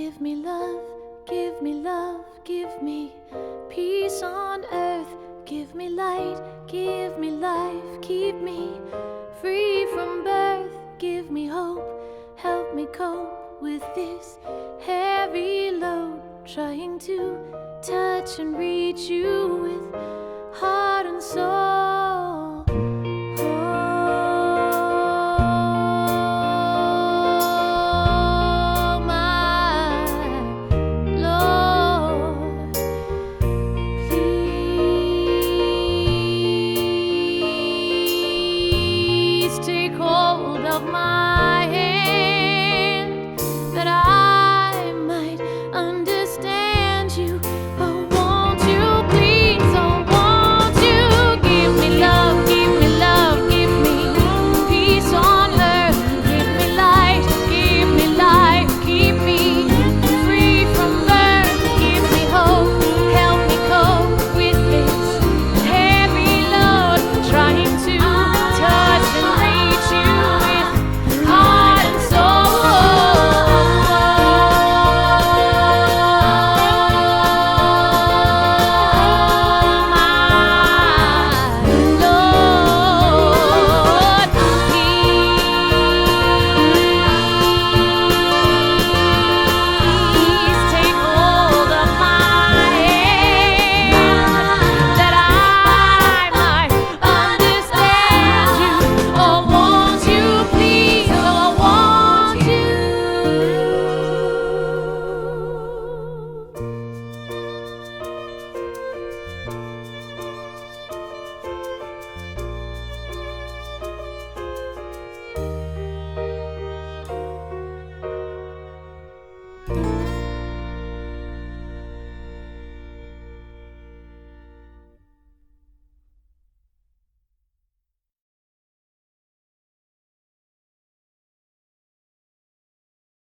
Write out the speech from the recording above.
Give me love, give me love, give me peace on earth. Give me light, give me life, keep me free from birth. Give me hope, help me cope with this heavy load. Trying to touch and reach you with